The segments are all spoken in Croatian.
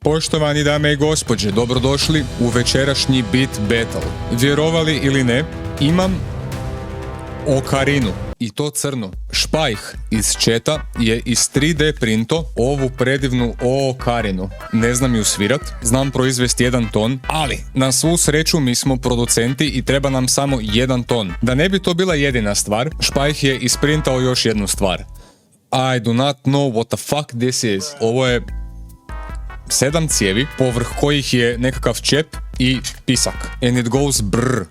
Poštovani dame i gospođe, dobrodošli u večerašnji Beat Battle. Vjerovali ili ne, imam okarinu. I to crnu. Špajh iz četa je iz 3D printo ovu predivnu okarinu. Ne znam ju svirat, znam proizvesti 1 ton, ali na svu sreću mi smo producenti i treba nam samo 1 ton. Da ne bi to bila jedina stvar, Špajh je isprintao još jednu stvar. I do not know what the fuck this is. Ovo je 7 cijevi, povrh kojih je nekakav čep i pisak. And it goes brr.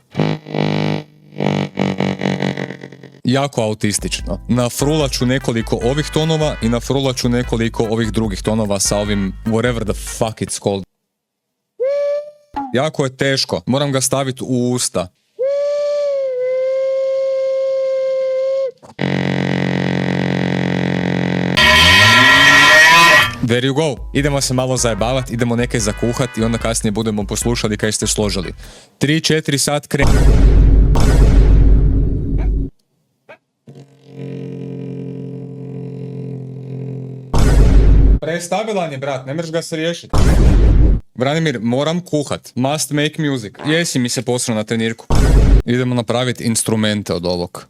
Jako autistično. Nafrulat ću nekoliko ovih tonova i nafrulat ću nekoliko ovih drugih tonova sa ovim whatever the fuck it's called. Jako je teško. Moram ga staviti u usta. There you go. Idemo se malo zajebavat, idemo neke zakuhat i onda kasnije budemo poslušali kaj ste složili. 3-4 sat Prestabilan je, brat, ne mreš ga se riješiti. Branimir, moram kuhat. Must make music. Jesi mi se posrao na trenirku. Idemo napraviti instrumente od ovog.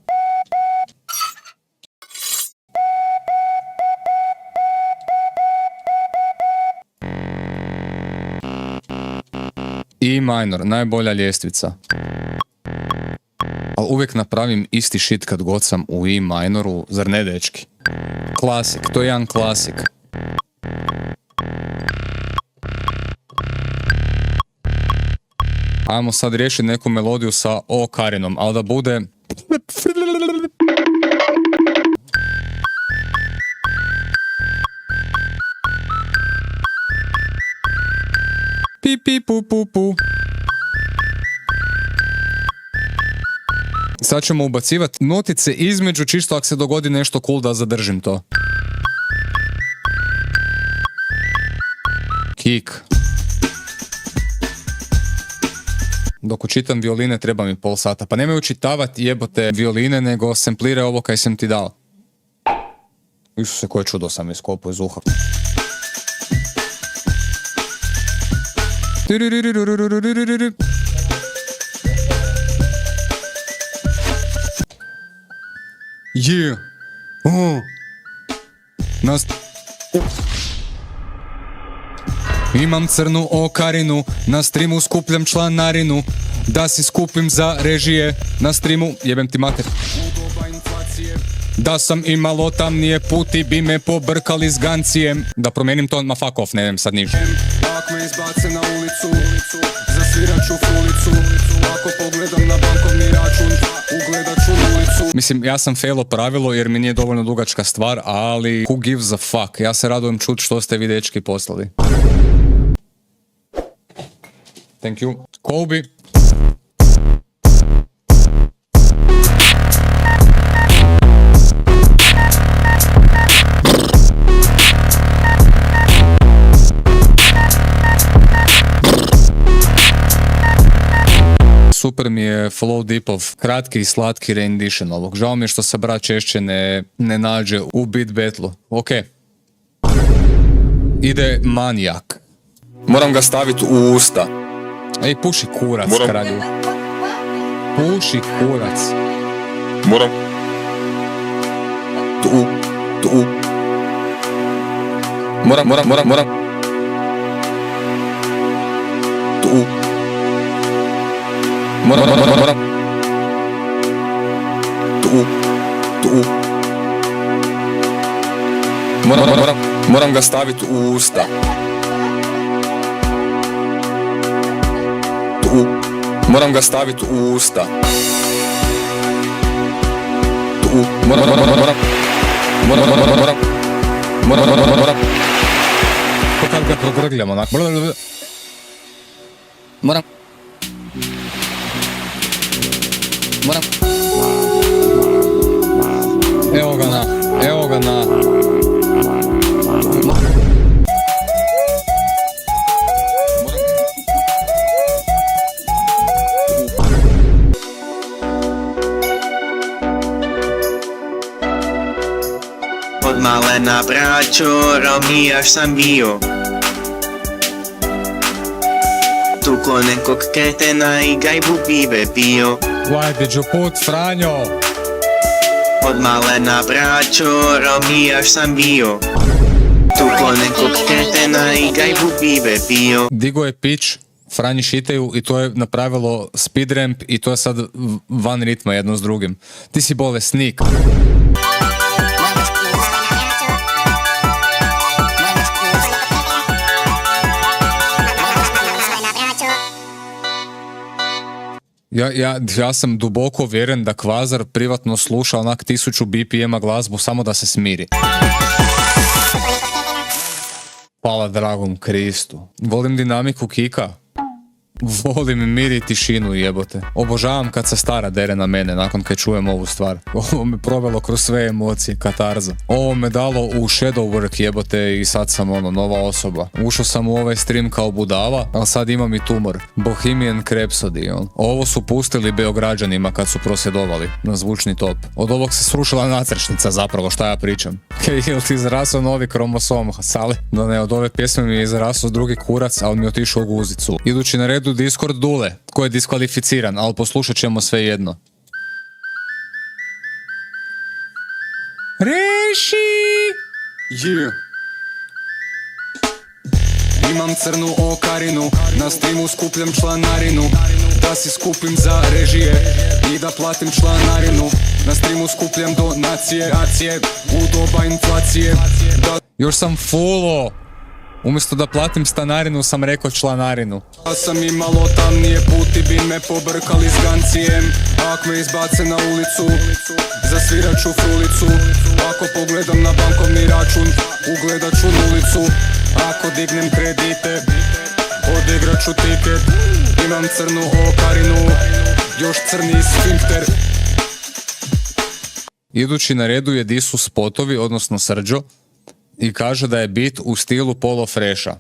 E minor, najbolja ljestvica. Ali uvijek napravim isti shit kad god sam u E minoru, zar ne dečki? Klasik, to je jedan klasik. Ajmo sad riješiti neku melodiju sa okarinom, ali da bude... Pi pi pu pu pu. Sad ćemo ubacivati notice između, čisto ako se dogodi nešto cool da zadržim to. Kick. Dok učitam violine treba mi pol sata. Pa nemoj učitavati jebote violine, nego samplire ovo kaj sam ti dao. Isuse, koje čudo sam iskopao iz uha. Yeah. Imam crnu okarinu, na streamu skupljam članarinu, da si skupim za režije, na streamu jebem ti mater. Da sam imalo tamnije puti bi me pobrkali s gancijem. Da promijenim ton, ma fuck off, ne idem sad ništa. Ako me izbace na ulicu, zasvirat ću fulicu, ako pogledam na bankovni račun, ugledat ću ulicu. Mislim, ja sam failo pravilo jer mi nije dovoljno dugačka stvar, ali who gives a fuck, ja se radujem čut što ste vi dečki poslali. Thank you. Kobe. Super mi je Flow Deepov, kratki i slatki rendition ovog. Žao mi je što se brat češće ne nađe u Beat Battle-u. Ok. Ide manijak. Moram ga staviti u usta. Ej, puši kurac, kralju. Puši kurac. Moram. Tu. Moram. Tu. Moram. Tu. Moram ga staviti u usta. Tu. Moram ga staviti u usta. Tu. Moram. Pa kad ga progrgljam onak. Moram. Evo ga na. Od malena braćo, romijaš sam bio. Tuklo nekog kretena i gajbu pive pio. Ajde, put, Franjo! Od malena braćo, robijaš sam bio. Tuklo nekog kretena i gajbu pive pio. Digo je pić, Franji šitaju i to je napravilo speed ramp i to je sad van ritma jedno s drugim. Ti si bolesnik. Ja sam duboko uvjeren da Kvazar privatno sluša onak 1000 BPM-a glazbu samo da se smiri. Hvala dragom Kristu. Volim dinamiku kika. Volim mir i tišinu, jebote. Obožavam kad se stara dere na mene nakon kad čujem ovu stvar. Ovo me provelo kroz sve emocije, katarza. Ovo me dalo u shadow work, jebote, i sad sam nova osoba. Ušao sam u ovaj stream kao budala, ali sad imam i tumor. Bohemian Rhapsody, Ovo su pustili Beograđanima kad su prosvjedovali na zvučni top. Od ovog se srušila nacršnica zapravo, šta ja pričam. Jel ti izrasao novi kromosom, Sale? No ne, od ove pjesme mi je izrasao drugi kurac, ali mi je otišao u guzicu. Idući na redu Discord Dule, koji je diskvalificiran, ali poslušat ćemo sve jedno. Reši! Yeah. Imam crnu okarinu, na streamu skupljam članarinu, da si skupim za režije i da platim članarinu. Na streamu skupljam donacije, u doba inflacije. Još sam fullo. Umjesto da platim stanarinu sam rekao članarinu. Ja sam imalo tamnije puti bi me pobrkali s gancijem. Ako me izbace na ulicu, zasvirat ću frulicu. Ako pogledam na bankovni račun, ugledat ću nulicu. Ako dignem kredite, odigrat ću tiket. Imam crnu okarinu, još crni sfinkter. Idući na redu je Disu Spotovi, odnosno Srđo, i kaže da je bit u stilu Polo Freša.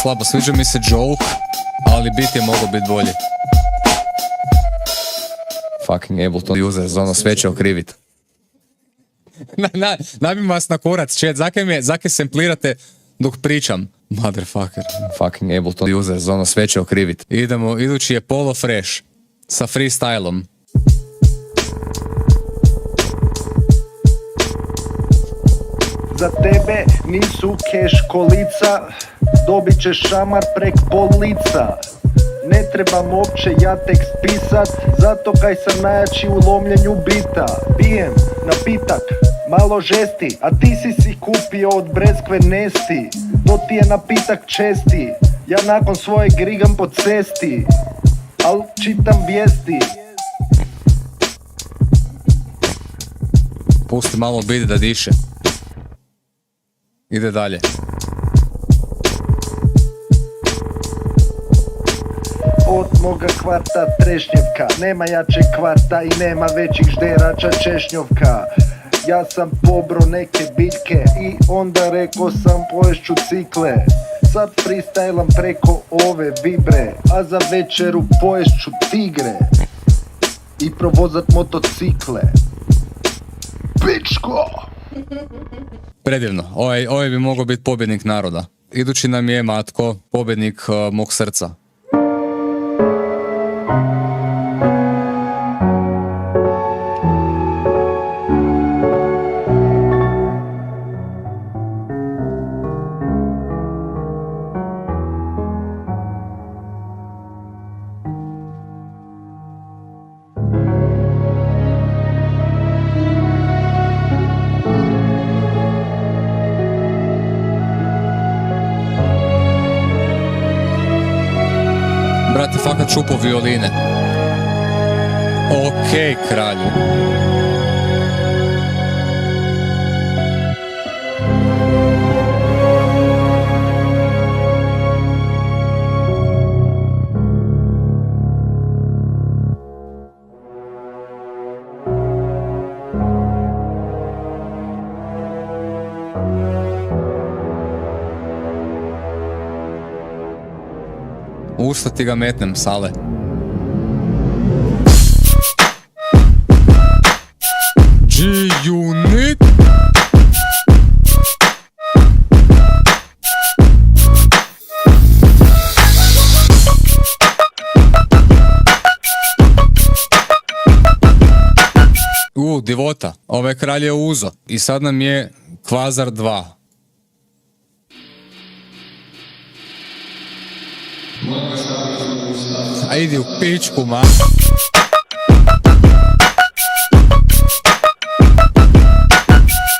Slabo, sviđa mi se joke, ali bit je mogao biti bolji. Fucking Ableton user, za sve će okrivit. Nabim vas na kurac, chat, zakaj samplirate dok pričam? Motherfucker. Fucking Ableton user, za sve će okrivit. Idemo, idući je Polo Fresh sa freestylom. Za tebe nisu keš kolica, dobit ćeš šamar prek polica. Ne trebam uopće ja tekst pisat, zato kaj sam najjači u lomljenju bita. Pijem napitak, malo žesti, a ti si kupio od breskve nesti. To ti je napitak česti, ja nakon svoje grigam po cesti, al čitam vijesti. Pusti malo bit da diše. Ide dalje. Od moga kvarta Trešnjevka, nema jače kvarta i nema većih žderača Češnjovka. Ja sam pobro neke biljke i onda rekao sam poješću cikle. Sad freestylam preko ove vibre, a za večeru poješću tigre i provozat motocikle. Pičko! Predivno, ovaj bi mogao biti pobjednik naroda. Idući nam je Matko, pobjednik mog srca. Brate, fakat čupo violine. Okej, kralju. usta ti ga metnem, sale. G-Unit. Divota, ovaj kralj je uzo i sad nam je Kvazar 2. A idi u pičku, ma.